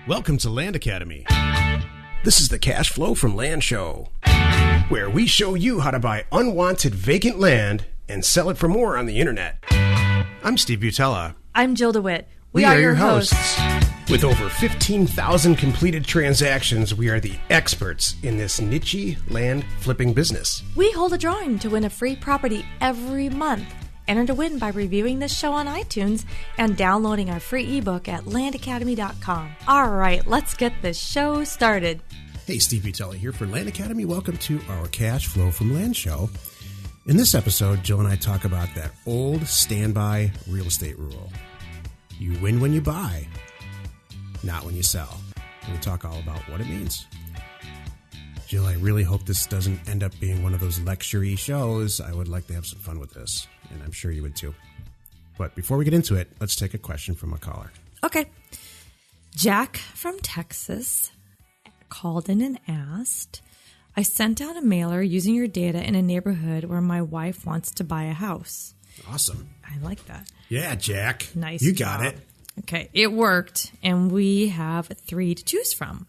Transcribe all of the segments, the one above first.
Welcome to Land Academy. This is the Cash Flow from Land show, where we show you how to buy unwanted vacant land and sell it for more on the internet. I'm Steve Butala. I'm Jill DeWitt. We are your hosts. With over 15,000 completed transactions, we are the experts in this niche land flipping business. We hold a drawing to win a free property every month. Enter to win by reviewing this show on iTunes and downloading our free ebook at landacademy.com. All right, let's get this show started. Hey, Steve Butala here for Land Academy. Welcome to our Cash Flow from Land show. In this episode, Jill and I talk about that old standby real estate rule. You win when you buy, not when you sell. And we talk all about what it means. Jill, I really hope this doesn't end up being one of those lectury shows. I would like to have some fun with this, and I'm sure you would too. But before we get into it, let's take a question from a caller. Okay. Jack from Texas called in and asked, I sent out a mailer using your data in a neighborhood where my wife wants to buy a house. Awesome. I like that. Yeah, Jack. Nice. You got it. Okay. It worked, and we have 3 to choose from.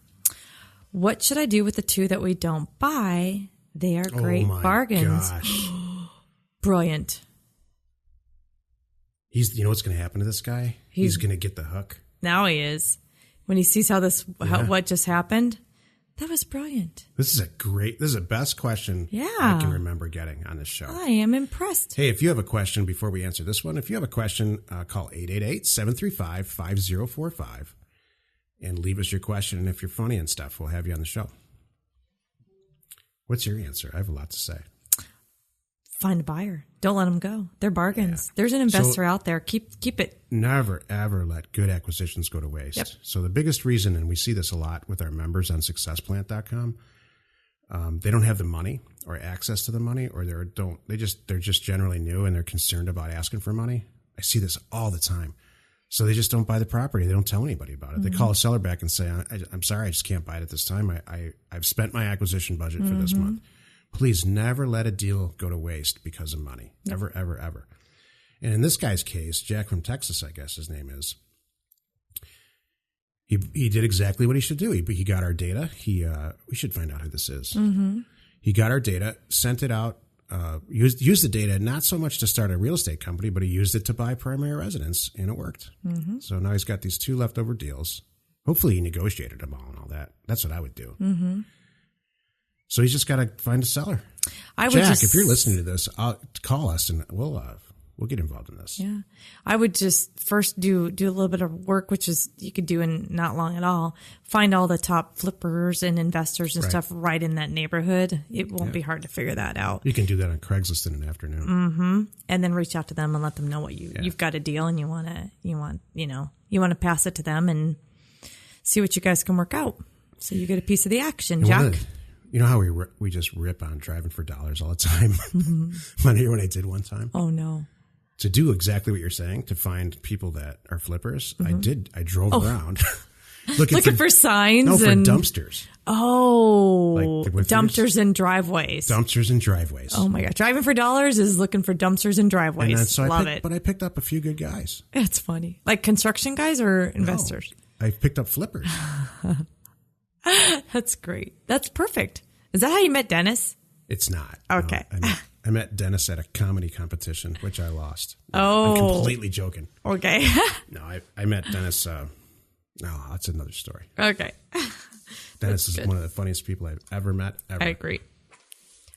What should I do with the 2 that we don't buy? They are great bargains. Gosh. Brilliant. You know what's going to happen to this guy? He's going to get the hook. Now he is. When he sees what just happened, that was brilliant. This is the best question I can remember getting on this show. I am impressed. Hey, if you have a question before we answer this one, if you have a question, call 888-735-5045 and leave us your question. And if you're funny and stuff, we'll have you on the show. What's your answer? I have a lot to say. Find a buyer. Don't let them go. They're bargains. Yeah. There's an investor out there. Keep it. Never, ever let good acquisitions go to waste. Yep. So the biggest reason, and we see this a lot with our members on successplant.com, they don't have the money or access to the money, or they're just generally new and they're concerned about asking for money. I see this all the time. So they just don't buy the property. They don't tell anybody about it. Mm-hmm. They call a seller back and say, I'm sorry, I just can't buy it at this time. I've spent my acquisition budget for this month. Please never let a deal go to waste because of money. Ever, ever, ever. And in this guy's case, Jack from Texas, I guess his name is, he did exactly what he should do. He got our data. We should find out who this is. Mm-hmm. He got our data, sent it out, used the data not so much to start a real estate company, but he used it to buy primary residence, and it worked. Mm-hmm. So now he's got these 2 leftover deals. Hopefully he negotiated them all and all that. That's what I would do. Mm-hmm. So he's just got to find a seller. Jack, if you're listening to this, call us and we'll get involved in this. Yeah. I would just first do a little bit of work, which is you could do in not long at all. Find all the top flippers and investors and stuff right in that neighborhood. It won't be hard to figure that out. You can do that on Craigslist in an afternoon. Mm-hmm. And then reach out to them and let them know what you've got a deal and you want to pass it to them and see what you guys can work out. So you get a piece of the action, Jack. You know how we just rip on driving for dollars all the time? Mm-hmm. Want to hear what I did one time? Oh, no. To do exactly what you're saying, to find people that are flippers, mm-hmm. I drove around looking for signs. No, for dumpsters. Oh, like dumpsters and driveways. Dumpsters and driveways. Oh, my God. Driving for dollars is looking for dumpsters and driveways. Love it. But I picked up a few good guys. It's funny. Like construction guys or investors? No, I picked up flippers. That's great. That's perfect. Is that how you met Dennis? It's not. Okay. No, I met Dennis at a comedy competition, which I lost. Oh. I'm completely joking. Okay. No, I met Dennis. That's another story. Okay. Dennis is one of the funniest people I've ever met. Ever. I agree.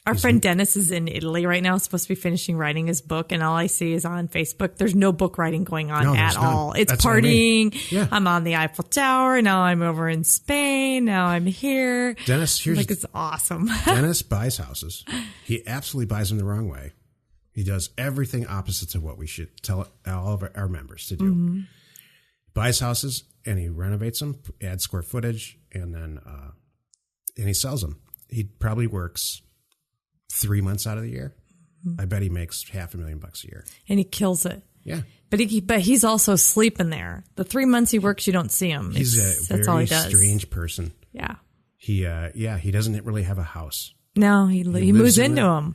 Our friend Dennis is in Italy right now, supposed to be finishing writing his book, and all I see is on Facebook. There's no book writing going on at all. It's That's partying. Yeah. I'm on the Eiffel Tower. Now I'm over in Spain. Now I'm here. Dennis, it's awesome. Dennis buys houses. He absolutely buys them the wrong way. He does everything opposite to what we should tell all of our members to do. Mm-hmm. He buys houses and he renovates them, adds square footage, and then and he sells them. He probably works 3 months out of the year. I bet he makes $500,000 a year. And he kills it. Yeah. But he's also sleeping there. The 3 months he works, you don't see him. He's a very strange person. Yeah. He doesn't really have a house. No, he moves into them.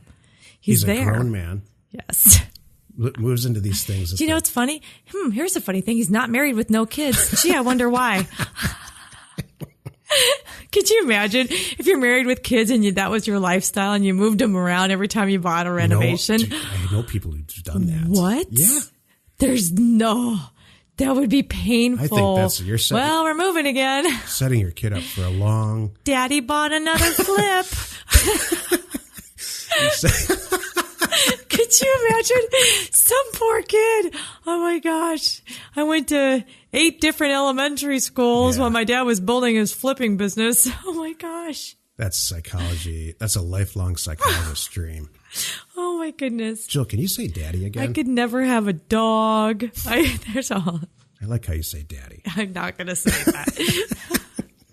He's there. He's a grown man. Yes. Moves into these things. Do you know what's funny? Here's a funny thing. He's not married with no kids. Gee, I wonder why. Could you imagine if you're married with kids and that was your lifestyle and you moved them around every time you bought a renovation? No, I know people who've done that. What? Yeah. That would be painful. I think that's you're setting. Well, we're moving again. Setting your kid up for a long. Daddy bought another flip. Could you imagine some poor kid? Oh my gosh. I went to 8 different elementary schools while my dad was building his flipping business. Oh my gosh. That's psychology. That's a lifelong psychologist's dream. Oh my goodness. Jill, can you say daddy again? I could never have a dog. I like how you say daddy. I'm not going to say that.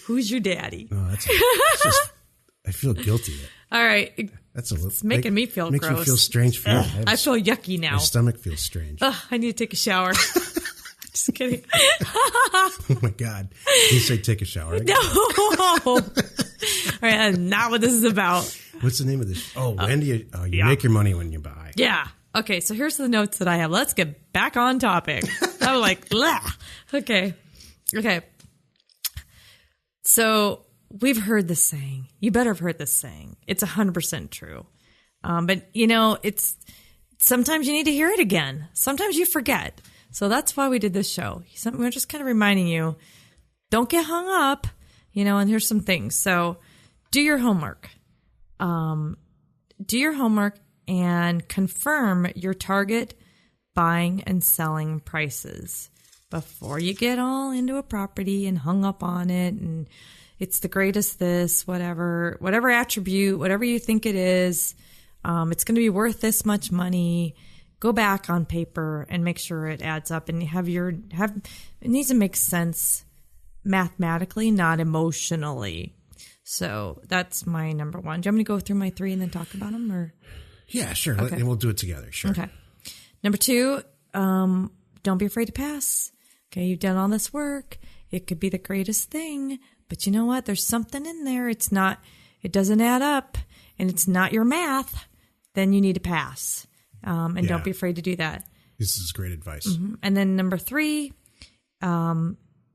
Who's your daddy? No, I feel guilty. All right. It's making me feel makes gross. Me feel strange for you. I feel yucky now. My stomach feels strange. I need to take a shower. Just kidding. Oh my God. Did you say take a shower again? No. All right, that's not what this is about. What's the name of this? Oh, when do you make your money when you buy. Yeah. Okay, so here's the notes that I have. Let's get back on topic. I'm like, blah. Okay. So we've heard this saying. You better have heard this saying. It's 100% true. But, it's sometimes you need to hear it again. Sometimes you forget. So that's why we did this show. We're just kind of reminding you, don't get hung up, and here's some things. So do your homework. Do your homework and confirm your target buying and selling prices before you get all into a property and hung up on it. And it's the greatest this, whatever attribute, whatever you think it is, it's going to be worth this much money. Go back on paper and make sure it adds up and it needs to make sense mathematically, not emotionally. So that's my number one. Do you want me to go through my 3 and then talk about them? Or? Yeah, sure. Okay. And we'll do it together. Sure. Okay. Number 2, don't be afraid to pass. Okay, you've done all this work. It could be the greatest thing, but you know what? There's something in there. It doesn't add up, and it's not your math. Then you need to pass. And don't be afraid to do that. This is great advice. Mm-hmm. And then number 3,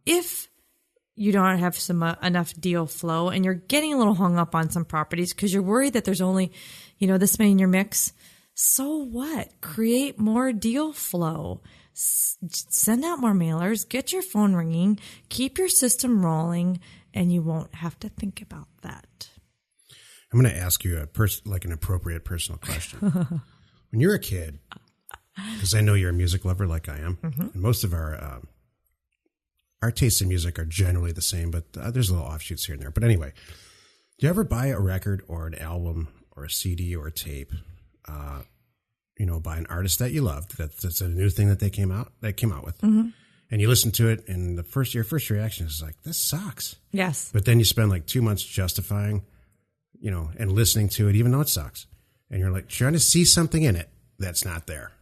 if you don't have enough deal flow and you're getting a little hung up on some properties because you're worried that there's only, this many in your mix, so what? Create more deal flow. Send out more mailers. Get your phone ringing. Keep your system rolling, and you won't have to think about that. I'm going to ask you an appropriate personal question. When you're a kid, because I know you're a music lover like I am, and most of our tastes in music are generally the same, but there's little offshoots here and there. But anyway, do you ever buy a record or an album or a CD or a tape, by an artist that you loved? That's a new thing that they came out with, and you listen to it, and your first reaction is like, "This sucks." Yes. But then you spend like 2 months justifying, and listening to it, even though it sucks. And you're like trying to see something in it that's not there.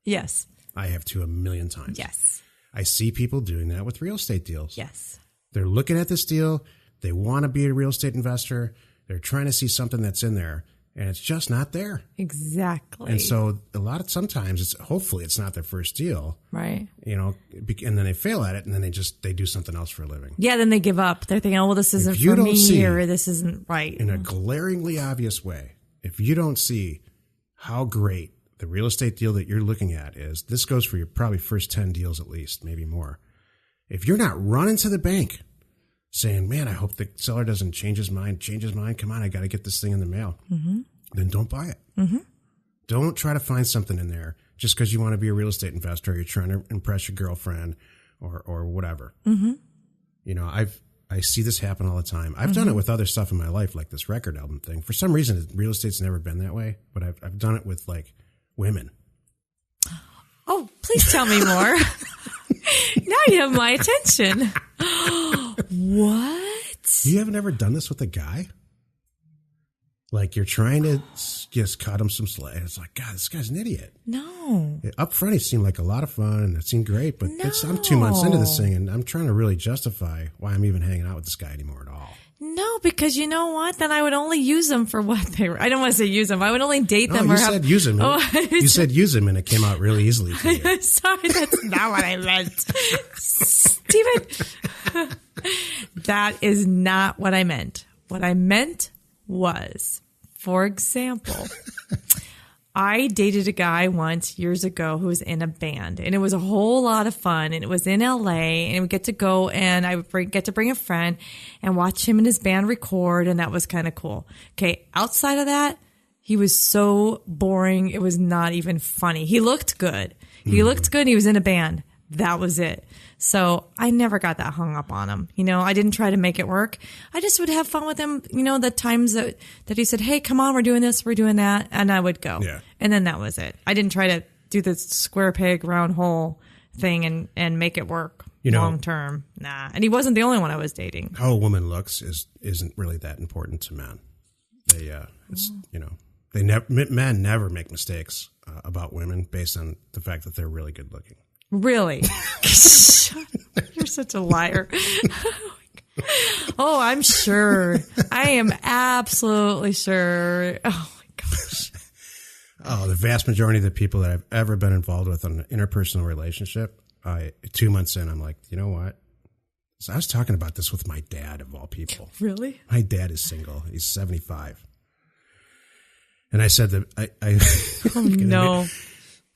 Yes. I have to a million times. Yes. I see people doing that with real estate deals. Yes. They're looking at this deal. They want to be a real estate investor. They're trying to see something that's in there, and it's just not there. Exactly. And so sometimes hopefully it's not their first deal. Right. And then they fail at it, and then they do something else for a living. Yeah, then they give up. They're thinking, oh, well, this isn't for me, or this isn't right. In a glaringly obvious way. If you don't see how great the real estate deal that you're looking at is, this goes for your probably first 10 deals at least, maybe more. If you're not running to the bank saying, man, I hope the seller doesn't change his mind. Come on, I got to get this thing in the mail. Then don't buy it. Don't try to find something in there just because you want to be a real estate investor or you're trying to impress your girlfriend or whatever. I see this happen all the time. I've done it with other stuff in my life, like this record album thing. For some reason, real estate's never been that way, but I've done it with like women. Oh, please tell me more. Now you have my attention. What? You haven't ever done this with a guy? Like you're trying to just cut him some slack. It's like, God, this guy's an idiot. No. Up front, it seemed like a lot of fun and it seemed great, but I'm 2 months into this thing and I'm trying to really justify why I'm even hanging out with this guy anymore at all. No, because you know what? Then I would only use them for what they were. I don't want to say use them. I would only date them. You said use them. You said use them and it came out really easily for you. Sorry, that's not what I meant. Steven, That is not what I meant. What I meant was, for example, I dated a guy once years ago who was in a band, and it was a whole lot of fun, and it was in LA, and we get to go, and I would get to bring a friend and watch him and his band record, and that was kind of cool. Okay, outside of that, he was so boring, it was not even funny. He looked good. He was in a band. That was it. So I never got that hung up on him. I didn't try to make it work. I just would have fun with him. The times that he said, hey, come on, we're doing this, we're doing that. And I would go. Yeah. And then that was it. I didn't try to do the square peg, round hole thing and make it work long term. Nah. And he wasn't the only one I was dating. How a woman looks isn't really that important to men. Men never make mistakes about women based on the fact that they're really good looking. Really? You're such a liar. Oh, I'm sure. I am absolutely sure. Oh, my gosh. Oh, the vast majority of the people that I've ever been involved with in an interpersonal relationship, 2 months in, I'm like, you know what? So I was talking about this with my dad, of all people. Really? My dad is single. He's 75. And I said that oh, no.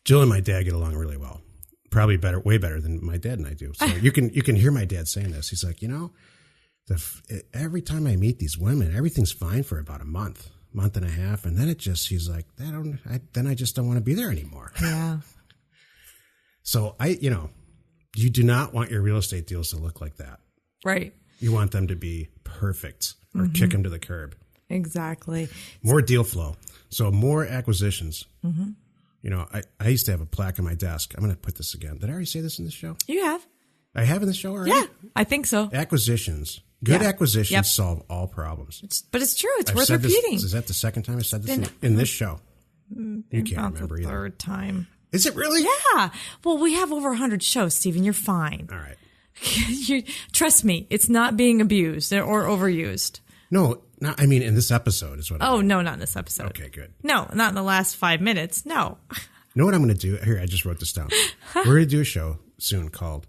Jill and my dad get along really well. Probably way better than my dad and I do. So you can hear my dad saying this. He's like, every time I meet these women, everything's fine for about a month and a half, and then he's like, then I just don't want to be there anymore. Yeah. So you do not want your real estate deals to look like that. Right. You want them to be perfect or kick them to the curb. Exactly. More deal flow. So more acquisitions. Mm-hmm. I used to have a plaque on my desk. I'm going to put this again. Did I already say this in the show? You have. I have in the show already? Yeah, I think so. Acquisitions. Good acquisitions solve all problems. But it's true. It's worth repeating. Is that the second time I said this in this show? You can't remember either. Third time. Is it really? Yeah. Well, we have over 100 shows, Stephen. You're fine. All right. Trust me. It's not being abused or overused. No, in this episode is what I mean. No, not in this episode. Okay, good. No, not in the last 5 minutes. No. You know what I'm going to do? Here, I just wrote this down. We're going to do a show soon called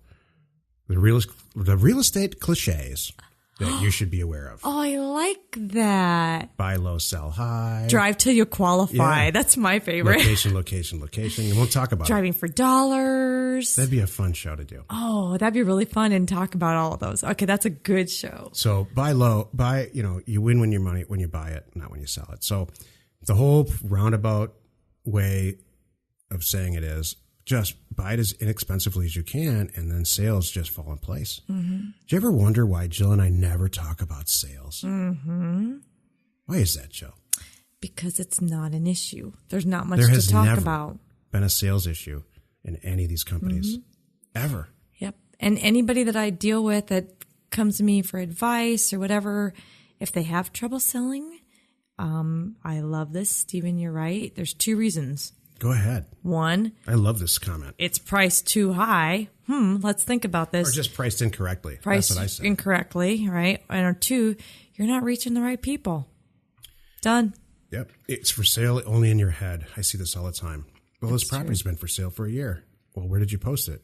The Real Estate Cliches That You Should Be Aware Of. Oh, I like that. Buy low, sell high. Drive till you qualify. Yeah. That's my favorite. Location. And we'll talk about driving for dollars. That'd be a fun show to do. Oh, that'd be really fun, and talk about all of those. Okay, that's a good show. So buy low, you win when you buy it, not when you sell it. So the whole roundabout way of saying it is just buy it as inexpensively as you can, and then sales just fall in place. Mm-hmm. Do you ever wonder why Jill and I never talk about sales? Mm-hmm. Why is that, Jill? Because it's not an issue. There's not much to talk about. Been a sales issue in any of these companies ever. Yep. And anybody that I deal with that comes to me for advice or whatever, if they have trouble selling, I love this, Stephen. You're right. There's 2 reasons. Go ahead. 1, I love this comment. It's priced too high. Let's think about this. Or just priced incorrectly. That's what I said. Incorrectly, right? And 2, you're not reaching the right people. Done. Yep. It's for sale only in your head. I see this all the time. Well, this property's been for sale for a year. Well, where did you post it?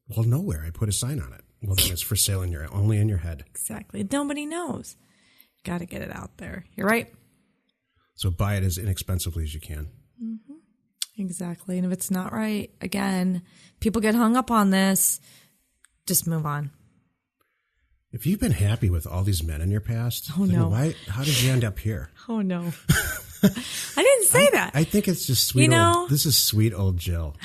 Well, nowhere. I put a sign on it. Well, then it's for sale only in your head. Exactly. Nobody knows. Got to get it out there. You're right. So buy it as inexpensively as you can. Mm-hmm. Exactly. And if it's not right, again, people get hung up on this. Just move on. If you've been happy with all these men in your past, how did you end up here? Oh, no. I didn't say that. I think it's just sweet. This is sweet old Jill.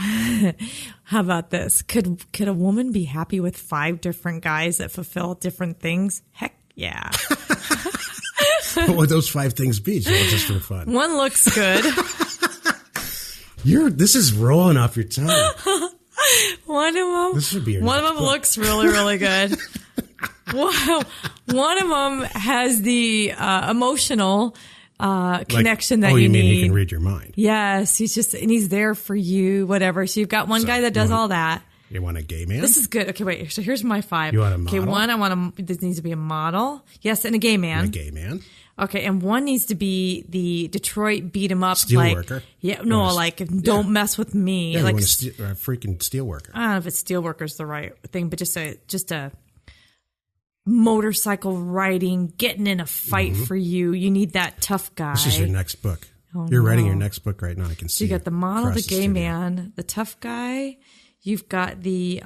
How about this? Could a woman be happy with 5 different guys that fulfill different things? Heck yeah. What would those 5 things be, Jill, just for fun? One looks good. This is rolling off your tongue. One of them. This should be one of them book. Looks really, really good. Wow. One of them has the emotional connection that you need. Mean he can read your mind? Yes, he's there for you, whatever. So you've got one guy that does all that. You want a gay man? This is good. Okay, wait. So here's my 5. You want a model? Okay, 1, this needs to be a model. Yes, and a gay man. And a gay man. Okay, and 1 needs to be the Detroit beat 'em up steelworker. Yeah, no, don't mess with me. Yeah, like a freaking steelworker. I don't know if it's steelworker's the right thing, but just a motorcycle riding, getting in a fight for you. You need that tough guy. This is your next book. You're writing your next book right now. I can see. You got the model, the gay man, the tough guy. You've got the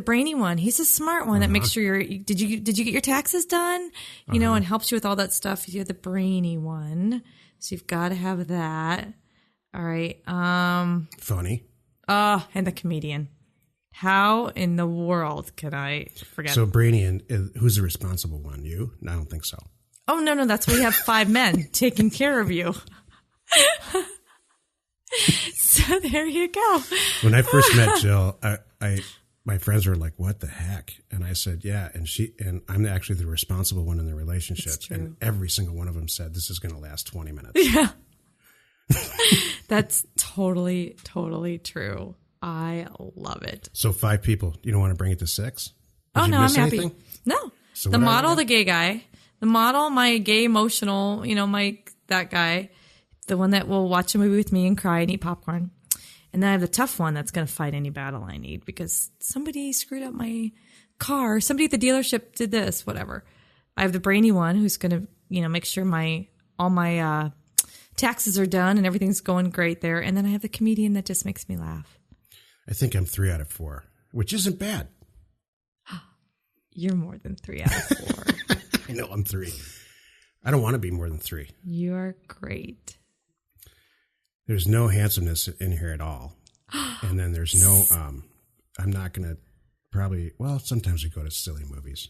brainy one. He's a smart one that makes sure did you get your taxes done? You know, and helps you with all that stuff. You have the brainy one. So you've got to have that. All right. Funny. And the comedian. How in the world could I forget? So brainy, and who's the responsible one? You? I don't think so. Oh, no. That's why you have 5 men taking care of you. So there you go. When I first met Jill, my friends were like, "What the heck?" And I said, "Yeah." And I'm actually the responsible one in the relationship. And every single one of them said, "This is going to last 20 minutes." Yeah. That's totally, totally true. I love it. So 5 people. You don't want to bring it to 6? I'm happy. No. So the model, the gay guy. The model, my gay emotional, that guy. The one that will watch a movie with me and cry and eat popcorn. And then I have the tough one that's going to fight any battle I need because somebody screwed up my car. Somebody at the dealership did this, whatever. I have the brainy one who's going to, make sure all my taxes are done and everything's going great there. And then I have the comedian that just makes me laugh. I think I'm 3 out of 4, which isn't bad. You're more than 3 out of 4. I know I'm 3. I don't want to be more than 3. You're great. There's no handsomeness in here at all. And then there's no, I'm not going to sometimes we go to silly movies.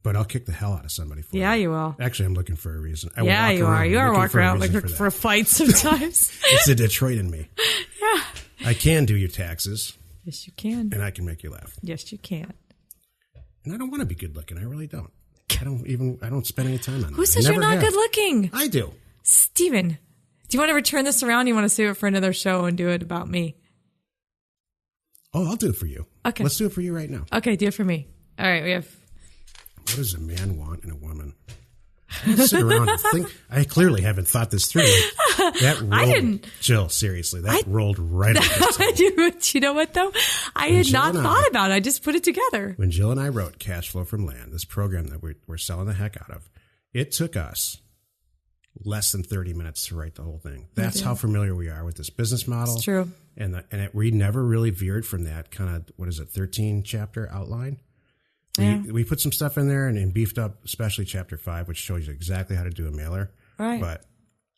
But I'll kick the hell out of somebody for it. Yeah, you will. Actually, I'm looking for a reason. You are. You are walking around looking for a fight sometimes. It's the Detroit in me. Yeah. I can do your taxes. Yes, you can. And I can make you laugh. Yes, you can. And I don't want to be good looking. I really don't. I don't spend any time on that. Who says you're not good looking? I do. Steven, do you want to return this around? You want to save it for another show and do it about me? Oh, I'll do it for you. Okay. Let's do it for you right now. Okay, do it for me. All right, we have... What does a man want in a woman? I sit around and think. I clearly haven't thought this through. That rolled, I didn't. Jill, seriously, that rolled right off the tongue. You know what, though? I had not thought about it. I just put it together. When Jill and I wrote Cash Flow from Land, this program that we're selling the heck out of, it took us less than 30 minutes to write the whole thing. That's how familiar we are with this business model. It's true. We never really veered from that kind of, 13-chapter outline. We put some stuff in there and beefed up, especially chapter 5, which shows you exactly how to do a mailer. Right. But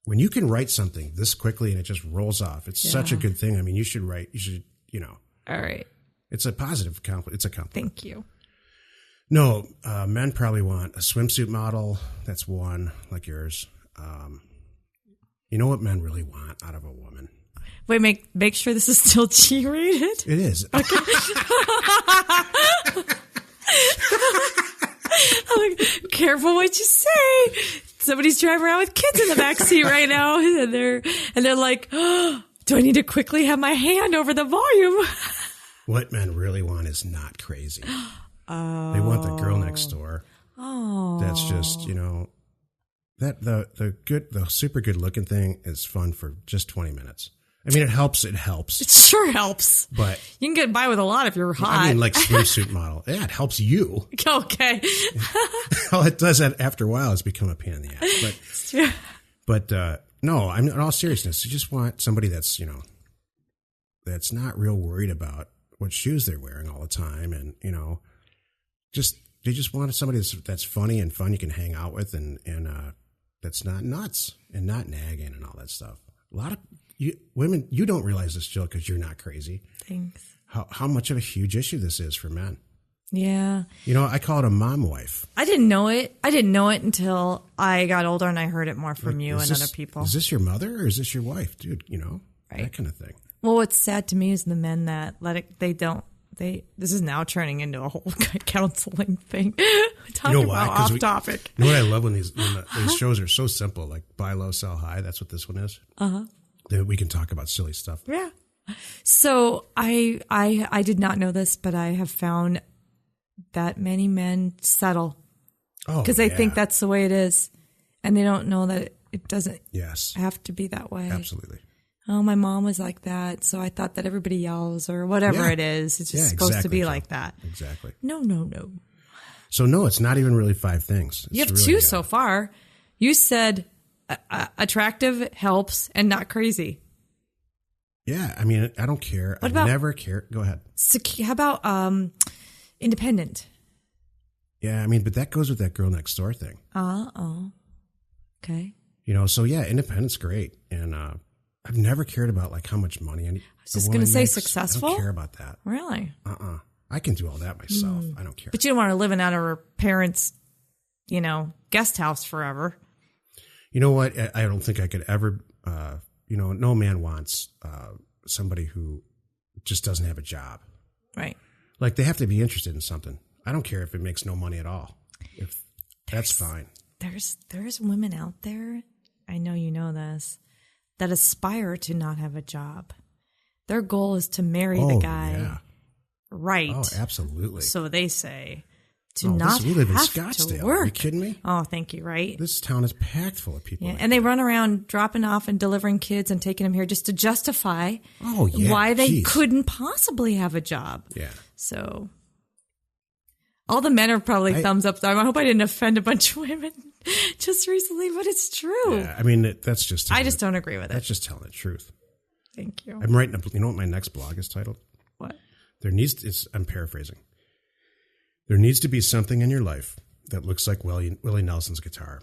when you can write something this quickly and it just rolls off, it's such a good thing. I mean, you should, All right. It's a positive compliment. It's a compliment. Thank you. No, men probably want a swimsuit model. That's one, like yours. You know what men really want out of a woman? Wait, make sure this is still G-rated? It is. Okay. Careful what you say. Somebody's driving around with kids in the back seat right now, and they're like, oh, "Do I need to quickly have my hand over the volume?" What men really want is not crazy. Oh. They want the girl next door. Oh, that's just that the super good looking thing is fun for just 20 minutes. I mean, it helps. It sure helps. But you can get by with a lot if you're hot. I mean, like swimsuit model. Yeah, it helps you. Okay. All it does after a while is become a pain in the ass. But no, I'm in all seriousness. You just want somebody that's that's not real worried about what shoes they're wearing all the time, and they just want somebody that's funny and fun you can hang out with, and that's not nuts and not nagging and all that stuff. A lot of women, you don't realize this, Jill, because you're not crazy. Thanks. How much of a huge issue this is for men. Yeah. I call it a mom wife. I didn't know it. until I got older and I heard it more from you and other people. Is this your mother or is this your wife? Dude, right. That kind of thing. Well, what's sad to me is the men that this is now turning into a whole counseling thing. Talking about off topic. You know what I love when these shows are so simple, like buy low, sell high. That's what this one is. Uh-huh. Then we can talk about silly stuff. Yeah. So I did not know this, but I have found that many men settle because they think that's the way it is, and they don't know that it doesn't have to be that way. Absolutely. Oh, my mom was like that, so I thought that everybody yells or whatever it is. It's just supposed to be like that. Exactly. No. So no, it's not even really 5 things. You have really 2 so far. You said attractive, helps, and not crazy. Yeah, I mean, I don't care. I never care. Go ahead. How about independent? Yeah, I mean, but that goes with that girl next door thing. Okay. So yeah, independent's great. And I've never cared about like how much money. I was just going to say successful. I don't care about that. Really? I can do all that myself. I don't care. But you don't want to live out of her parents', guest house forever. You know what? I don't think I could ever, no man wants somebody who just doesn't have a job. Right. Like they have to be interested in something. I don't care if it makes no money at all. That's fine. There's women out there, I know you know this, that aspire to not have a job. Their goal is to marry the guy. Yeah. Right. Oh, absolutely. So they say to not we live in have Scottsdale. to work. Are you kidding me? Oh, thank you. Right. This town is packed full of people. Yeah, like and they run around dropping off and delivering kids and taking them here just to justify why they couldn't possibly have a job. Yeah. So all the men are probably thumbs up. I hope I didn't offend a bunch of women just recently, but it's true. Yeah, I mean, that's just... I just don't agree with it. That's just telling the truth. Thank you. I'm writing you know what my next blog is titled? What? I'm paraphrasing. There needs to be something in your life that looks like Willie Nelson's guitar.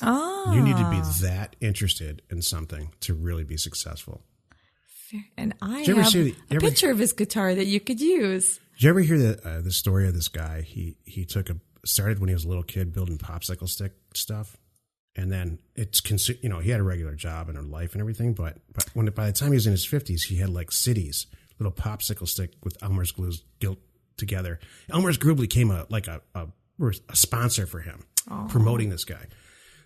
Oh. You need to be that interested in something to really be successful. Fair. And I have a picture of his guitar that you could use. Did you ever hear the story of this guy? He started when he was a little kid building popsicle stick stuff, and then he had a regular job and a life and everything. But by the time he was in his 50s, he had like cities, little popsicle stick with Elmer's glue gilt together. Elmer's glue became a sponsor for him, promoting this guy.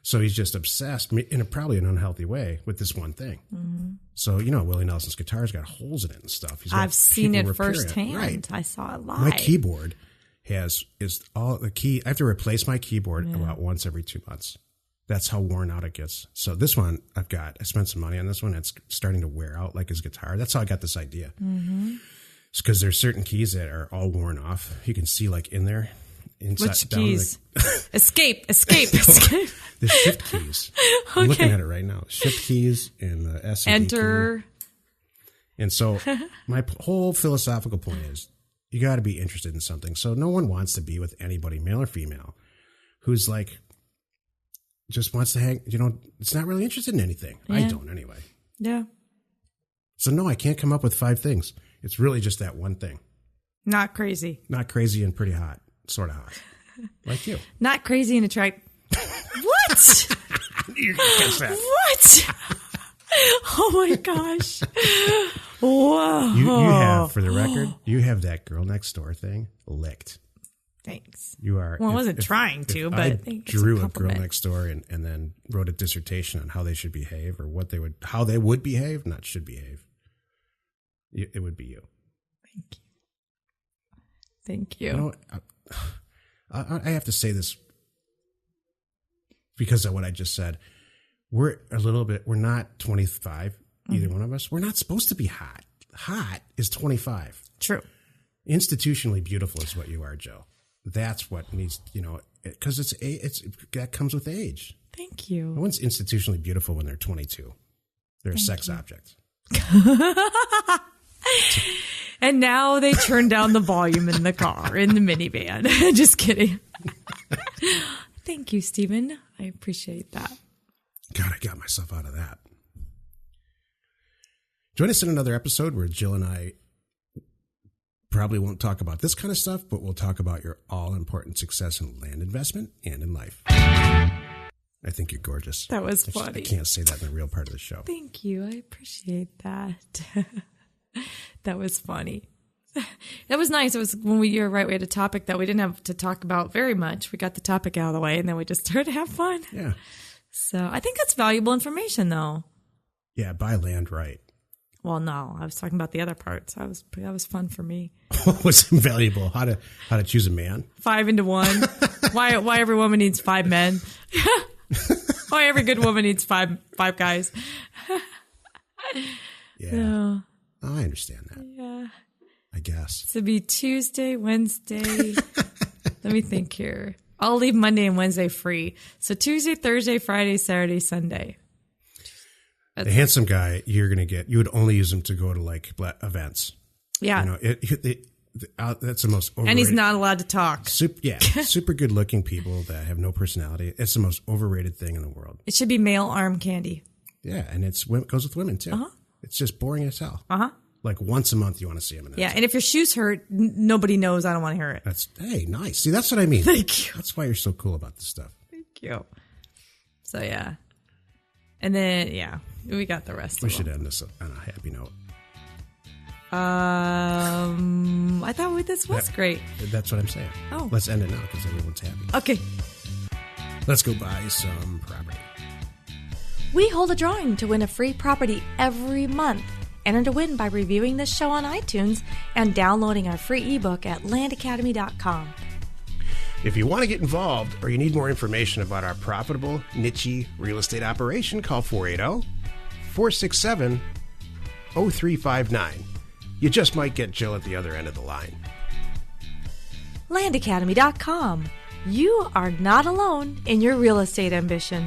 So he's just obsessed in probably an unhealthy way with this one thing. Mm-hmm. So, Willie Nelson's guitar's got holes in it and stuff. I've seen it firsthand. Right. I saw it live. My keyboard is all the key. I have to replace my keyboard about once every 2 months. That's how worn out it gets. So this one I spent some money on this one. It's starting to wear out like his guitar. That's how I got this idea. Mm-hmm. It's because there's certain keys that are all worn off. You can see like in there. Which keys? Escape. The shift keys. I'm looking at it right now. Shift keys and the S and Enter. Key. And so my whole philosophical point is you got to be interested in something. So no one wants to be with anybody, male or female, who's like just wants to hang. It's not really interested in anything. Yeah. I don't anyway. Yeah. So no, I can't come up with 5 things. It's really just that one thing. Not crazy. Not crazy and pretty hot. Sort of hot. Like you. Not crazy and attract. What? You can catch that. What? Oh my gosh. Whoa. You have, for the record, you have that girl next door thing licked. Thanks. You are. Well, I wasn't trying to, but I drew a girl next door and then wrote a dissertation on how they should behave or how they would behave, not should behave. It would be you. Thank you. I have to say this because of what I just said. We're not 25, either one of us. We're not supposed to be hot. Hot is 25. True. Institutionally beautiful is what you are, Joe. That's what needs, because that comes with age. Thank you. No one's institutionally beautiful when they're 22. They're a sex object. And now they turn down the volume in the car, in the minivan. Just kidding. Thank you, Stephen. I appreciate that. God, I got myself out of that. Join us in another episode where Jill and I probably won't talk about this kind of stuff, but we'll talk about your all-important success in land investment and in life. I think you're gorgeous. That was funny. I can't say that in the real part of the show. Thank you. I appreciate that. That was funny. That was nice. It was when you were right. We had a topic that we didn't have to talk about very much. We got the topic out of the way, and then we just started to have fun. Yeah. So I think that's valuable information, though. Yeah, buy land right. Well, no, I was talking about the other parts. That was fun for me. What was invaluable? How to choose a man? 5 into 1. Why every woman needs 5 men? Why every good woman needs five guys? Yeah. So, oh, I understand that. Yeah. I guess. So it'd be Tuesday, Wednesday, the Let me think here. I'll leave Monday and Wednesday free. So Tuesday, Thursday, Friday, Saturday, Sunday. The handsome guy, you would only use him to go to like events. Yeah. That's the most overrated. And he's not allowed to talk. Super good looking people that have no personality. It's the most overrated thing in the world. It should be male arm candy. Yeah, and it goes with women too. It's just boring as hell. Like once a month you want to see him. And if your shoes hurt, nobody knows. I don't want to hear it. Hey, nice. See, that's what I mean. Thank you. That's why you're so cool about this stuff. Thank you. So, yeah. And then, we got the rest of them. We should end this on a happy note. I thought this was great. That's what I'm saying. Oh. Let's end it now because everyone's happy. Okay. Let's go buy some property. We hold a drawing to win a free property every month. Enter to win by reviewing this show on iTunes and downloading our free ebook at landacademy.com. If you want to get involved or you need more information about our profitable, niche real estate operation, call 480-467-0359. You just might get Jill at the other end of the line. landacademy.com. You are not alone in your real estate ambition.